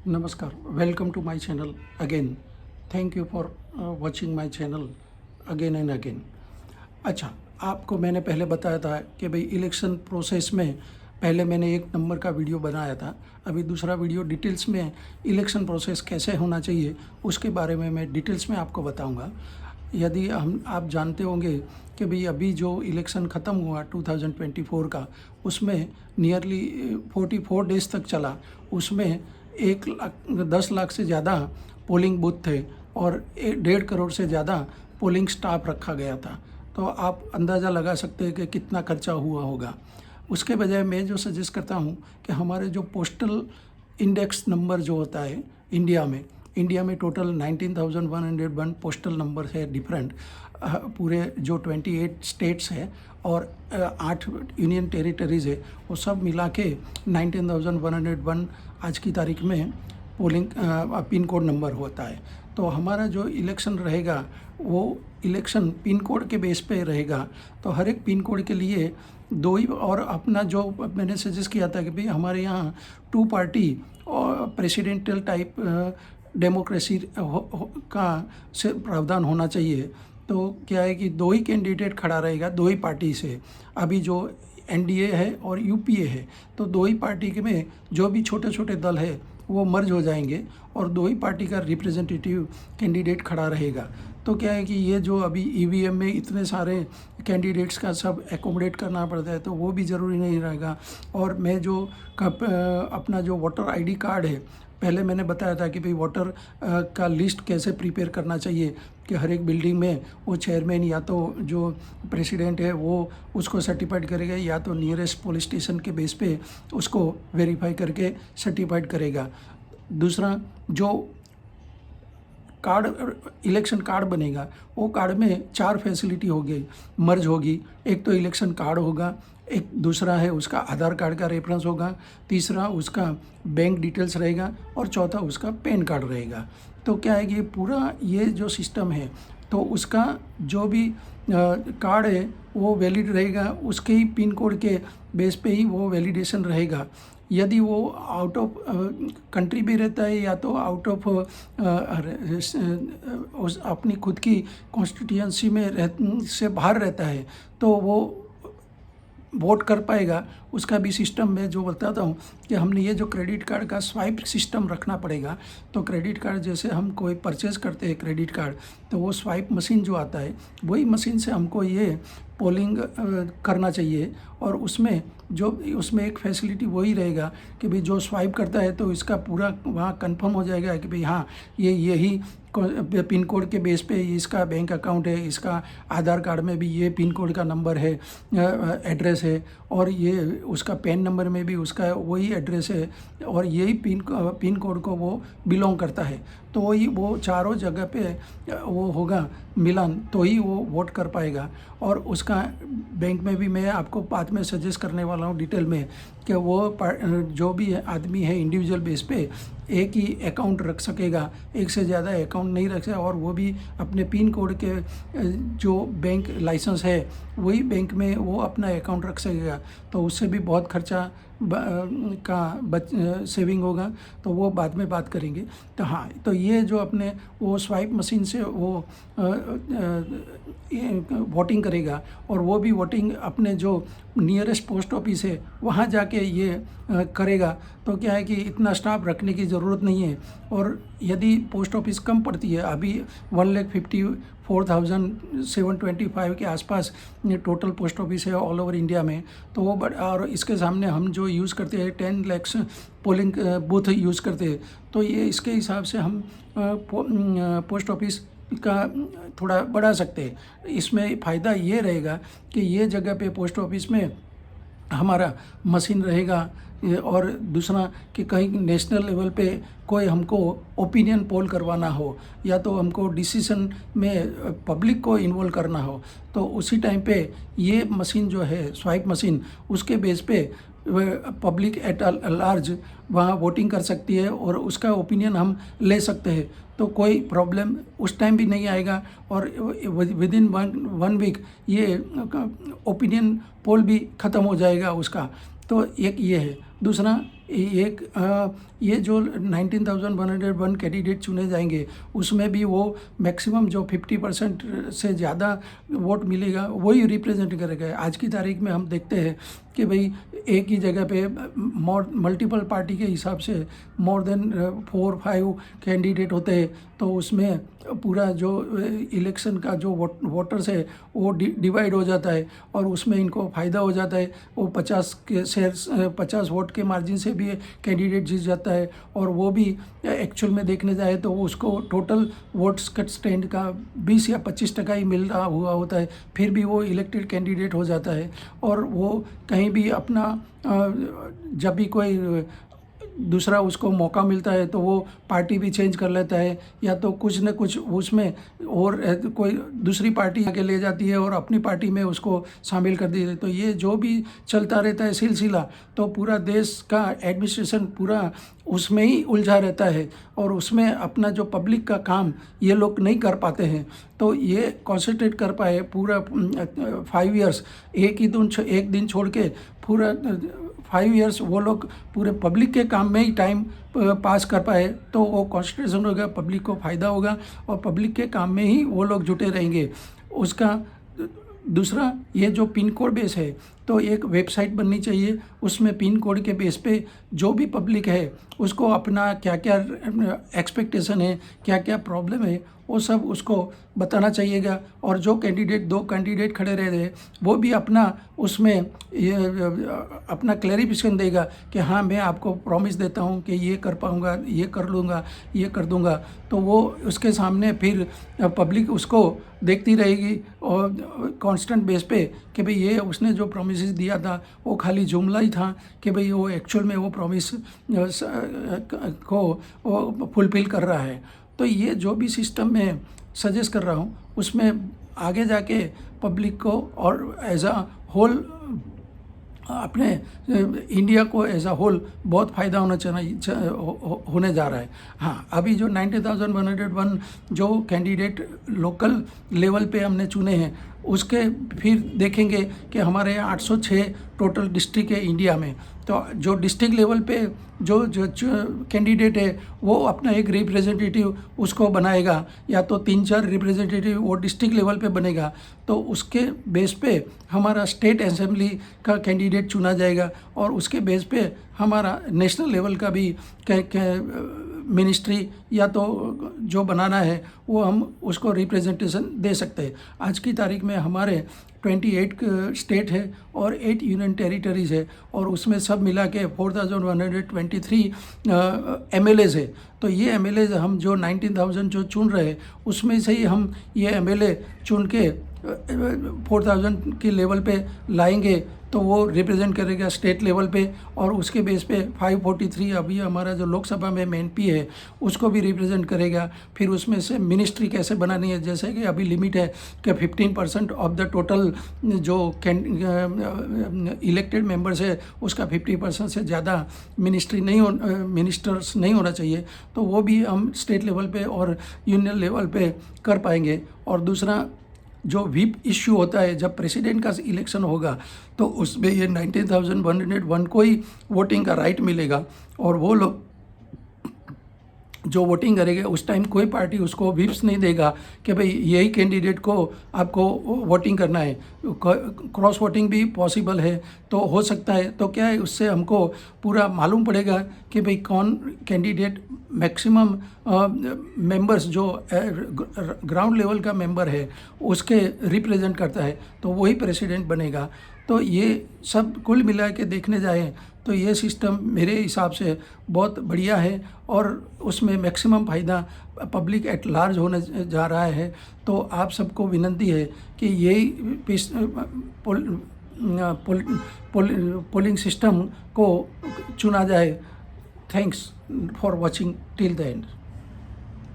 नमस्कार, welcome to my channel again. Thank you for watching my channel again and again. अच्छा, आपको मैंने पहले बताया था कि भाई इलेक्शन प्रोसेस में पहले मैंने एक नंबर का वीडियो बनाया था। अभी दूसरा वीडियो डिटेल्स में इलेक्शन प्रोसेस कैसे होना चाहिए उसके बारे में मैं डिटेल्स में आपको बताऊंगा। यदि हम आप जानते होंगे कि भाई अभी जो इलेक्शन ख़त्म हुआ 2024 का, उसमें नियरली 44 डेज़ तक चला। उसमें 1 लाख 10 लाख से ज़्यादा पोलिंग बूथ थे और 1.5 करोड़ से ज़्यादा पोलिंग स्टाफ रखा गया था। तो आप अंदाज़ा लगा सकते हैं कि कितना खर्चा हुआ होगा। उसके बजाय मैं जो सजेस्ट करता हूँ कि हमारे जो पोस्टल इंडेक्स नंबर जो होता है इंडिया में टोटल 19,101 पोस्टल नंबर है डिफरेंट, पूरे जो 28 स्टेट्स है और 8 यूनियन टेरिटरीज़ है, वो सब मिला के 19,101 आज की तारीख में पोलिंग पिन कोड नंबर होता है। तो हमारा जो इलेक्शन रहेगा वो इलेक्शन पिन कोड के बेस पे रहेगा। तो हर एक पिन कोड के लिए दो ही, और अपना जो मैंने सजेस्ट किया था कि भाई हमारे यहाँ 2 पार्टी और प्रेसिडेंशियल टाइप डेमोक्रेसी का से प्रावधान होना चाहिए। तो क्या है कि 2 ही कैंडिडेट खड़ा रहेगा 2 ही पार्टी से। अभी जो एनडीए है और यूपीए है, तो 2 ही पार्टी के में जो भी छोटे छोटे दल है वो मर्ज हो जाएंगे और 2 ही पार्टी का रिप्रेजेंटेटिव कैंडिडेट खड़ा रहेगा। तो क्या है कि ये जो अभी ईवीएम में इतने सारे कैंडिडेट्स का सब एकोमोडेट करना पड़ता है, तो वो भी ज़रूरी नहीं रहेगा। और मैं जो अपना जो वोटर आईडी कार्ड है, पहले मैंने बताया था कि भाई वोटर का लिस्ट कैसे प्रिपेयर करना चाहिए, कि हर एक बिल्डिंग में वो चेयरमैन या तो जो प्रेसिडेंट है वो उसको सर्टिफाइड करेगा, या तो नियरेस्ट पुलिस स्टेशन के बेस पे उसको वेरीफाई करके सर्टिफाइड करेगा। दूसरा, जो कार्ड इलेक्शन कार्ड बनेगा, वो कार्ड में 4 फैसिलिटी होगी, मर्ज होगी। एक तो इलेक्शन कार्ड होगा, एक दूसरा है उसका आधार कार्ड का रेफरेंस होगा, तीसरा उसका बैंक डिटेल्स रहेगा और चौथा उसका पैन कार्ड रहेगा। तो क्या है कि पूरा ये जो सिस्टम है, तो उसका जो भी कार्ड है वो वैलिड रहेगा, उसके ही पिन कोड के बेस पे ही वो वैलिडेशन रहेगा। यदि वो आउट ऑफ कंट्री भी रहता है या तो आउट ऑफ अपनी खुद की कॉन्स्टिट्यूएंसी में से बाहर रहता है, तो वो वोट कर पाएगा। उसका भी सिस्टम मैं जो बताता हूँ कि हमने ये जो क्रेडिट कार्ड का स्वाइप सिस्टम रखना पड़ेगा। तो क्रेडिट कार्ड जैसे हम कोई परचेज करते हैं क्रेडिट कार्ड, तो वो स्वाइप मशीन जो आता है वही मशीन से हमको ये पोलिंग करना चाहिए। और उसमें एक फैसिलिटी वही रहेगा कि भाई जो स्वाइप करता है तो इसका पूरा वहाँ कंफर्म हो जाएगा कि भाई हाँ, यही पिन कोड के बेस पे इसका बैंक अकाउंट है, इसका आधार कार्ड में भी ये पिन कोड का नंबर है, एड्रेस है, और ये उसका पैन नंबर में भी उसका वही एड्रेस है, और यही पिन कोड को वो बिलोंग करता है। तो वही वो चारों जगह पे वो होगा मिलान, तो ही वो वोट कर पाएगा। और उसका बैंक में भी मैं आपको बाद में सजेस्ट करने वाला हूँ डिटेल में, कि वो जो भी आदमी है इंडिविजुअल बेस पे एक ही अकाउंट रख सकेगा, एक से ज़्यादा अकाउंट नहीं रख सकेगा। और वो भी अपने पिन कोड के जो बैंक लाइसेंस है वही बैंक में वो अपना अकाउंट रख सकेगा। तो उससे भी बहुत खर्चा सेविंग होगा, तो वो बाद में बात करेंगे। तो हाँ, तो ये जो अपने वो स्वाइप मशीन से वो वोटिंग करेगा, और वो भी वोटिंग अपने जो नियरेस्ट पोस्ट ऑफिस है वहाँ जाके ये करेगा। तो क्या है कि इतना स्टाफ रखने की ज़रूरत नहीं है। और यदि पोस्ट ऑफिस कम पड़ती है, अभी 1,54,725 के आसपास टोटल पोस्ट ऑफिस है ऑल ओवर इंडिया में, तो वो और इसके सामने हम जो यूज़ करते हैं 10 लाख पोलिंग बूथ यूज़ करते हैं। तो ये इसके हिसाब से हम पोस्ट ऑफिस का थोड़ा बढ़ा सकते हैं। इसमें फ़ायदा ये रहेगा कि ये जगह पे पोस्ट ऑफिस में हमारा मशीन रहेगा। और दूसरा कि कहीं नेशनल लेवल पे कोई हमको ओपिनियन पोल करवाना हो, या तो हमको डिसीजन में पब्लिक को इन्वॉल्व करना हो, तो उसी टाइम पे ये मशीन जो है स्वाइप मशीन, उसके बेस पे पब्लिक एट लार्ज वहाँ वोटिंग कर सकती है और उसका ओपिनियन हम ले सकते हैं। तो कोई प्रॉब्लम उस टाइम भी नहीं आएगा, और विद इन वन वीक ये ओपिनियन पोल भी ख़त्म हो जाएगा उसका। तो एक ये है। दूसरा, एक ये जो 19,101 कैंडिडेट चुने जाएंगे उसमें भी वो मैक्सिमम जो 50% से ज़्यादा वोट मिलेगा वही रिप्रेजेंट करेगा। आज की तारीख में हम देखते हैं कि भाई एक ही जगह पे मल्टीपल पार्टी के हिसाब से मोर देन 4-5 कैंडिडेट होते हैं, तो उसमें पूरा जो इलेक्शन का जो वोटर्स है वो डिवाइड हो जाता है और उसमें इनको फ़ायदा हो जाता है। वो 50 वोट के मार्जिन से भी कैंडिडेट जीत जाता है और वो भी एक्चुअल में देखने जाए तो उसको टोटल वोट्स का स्टैंड का 20 या 25% ही मिल रहा हुआ होता है, फिर भी वो इलेक्टेड कैंडिडेट हो जाता है। और वो कहीं भी अपना जब भी कोई दूसरा उसको मौका मिलता है तो वो पार्टी भी चेंज कर लेता है, या तो कुछ न कुछ उसमें और कोई दूसरी पार्टी आके ले जाती है और अपनी पार्टी में उसको शामिल कर देती है। तो ये जो भी चलता रहता है सिलसिला, तो पूरा देश का एडमिनिस्ट्रेशन पूरा उसमें ही उलझा रहता है और उसमें अपना जो पब्लिक का काम ये लोग नहीं कर पाते हैं। तो ये कॉन्सेंट्रेट कर पाए पूरा 5 इयर्स, एक दिन छोड़ के पूरा 5 इयर्स वो लोग पूरे पब्लिक के काम में ही टाइम पास कर पाए, तो वो कॉन्सेंट्रेशन होगा, पब्लिक को फ़ायदा होगा और पब्लिक के काम में ही वो लोग जुटे रहेंगे। उसका दूसरा, ये जो पिन कोड बेस है, तो एक वेबसाइट बननी चाहिए, उसमें पिन कोड के बेस पे जो भी पब्लिक है उसको अपना क्या क्या एक्सपेक्टेशन है, क्या क्या प्रॉब्लम है, वो सब उसको बताना चाहिएगा। और जो कैंडिडेट 2 कैंडिडेट खड़े रह रहे वो भी अपना उसमें ये अपना क्लैरिफिकेशन देगा कि हाँ मैं आपको प्रॉमिस देता हूँ कि ये कर पाऊँगा, ये कर लूँगा, ये कर दूँगा। तो वो उसके सामने फिर पब्लिक उसको देखती रहेगी और कांस्टेंट बेस पे कि भाई ये उसने जो प्रॉमिस दिया था वो खाली जुमला ही था कि भाई वो एक्चुअल में वो प्रॉमिस को वो फुलफिल कर रहा है। तो ये जो भी सिस्टम मैं सजेस्ट कर रहा हूँ उसमें आगे जाके पब्लिक को और एज अ होल अपने इंडिया को एज अ होल बहुत फ़ायदा होने जा रहा है। हाँ, अभी जो 90,101 जो कैंडिडेट लोकल लेवल पे हमने चुने हैं उसके फिर देखेंगे कि हमारे यहाँ 806 टोटल डिस्ट्रिक्ट है इंडिया में। तो जो डिस्ट्रिक्ट लेवल पे जो कैंडिडेट है वो अपना एक रिप्रेजेंटेटिव उसको बनाएगा, या तो 3-4 रिप्रेजेंटेटिव वो डिस्ट्रिक्ट लेवल पे बनेगा। तो उसके बेस पे हमारा स्टेट असेंबली का कैंडिडेट चुना जाएगा और उसके बेस पे हमारा नेशनल लेवल का भी मिनिस्ट्री या तो जो बनाना है वो हम उसको रिप्रेजेंटेशन दे सकते हैं। आज की तारीख में हमारे 28 स्टेट है और 8 यूनियन टेरिटरीज़ है और उसमें सब मिला के 4,123 MLAs है। तो ये MLAs हम जो 19,000 जो चुन रहे हैं उसमें से ही हम ये MLA चुन के 4,000 के लेवल पे लाएंगे, तो वो रिप्रेजेंट करेगा स्टेट लेवल पे और उसके बेस पे 543 अभी हमारा जो लोकसभा में MP है उसको भी रिप्रेजेंट करेगा। फिर उसमें से मिनिस्ट्री कैसे बनानी है, जैसे कि अभी लिमिट है कि 15% ऑफ द टोटल जो इलेक्टेड मेंबर्स है उसका 50% से ज़्यादा मिनिस्टर्स नहीं होना चाहिए, तो वो भी हम स्टेट लेवल पे और यूनियन लेवल पे कर पाएंगे। और दूसरा, जो व्हिप इश्यू होता है जब प्रेसिडेंट का इलेक्शन होगा तो उसमें ये 19,101 को ही वोटिंग का राइट मिलेगा और वो लोग जो वोटिंग करेंगे उस टाइम कोई पार्टी उसको व्हिप्स नहीं देगा कि भाई यही कैंडिडेट को आपको वोटिंग करना है। क्रॉस वोटिंग भी पॉसिबल है, तो हो सकता है। तो क्या है, उससे हमको पूरा मालूम पड़ेगा कि भाई कौन कैंडिडेट मैक्सिमम मेंबर्स जो ग्राउंड लेवल का मेंबर है उसके रिप्रेजेंट करता है, तो वही प्रेसिडेंट बनेगा। तो ये सब कुल मिला के देखने जाए तो ये सिस्टम मेरे हिसाब से बहुत बढ़िया है और उसमें मैक्सिमम फ़ायदा पब्लिक एट लार्ज होने जा रहा है। तो आप सबको विनती है कि यही पोलिंग सिस्टम को चुना जाए। Thanks for watching till the end.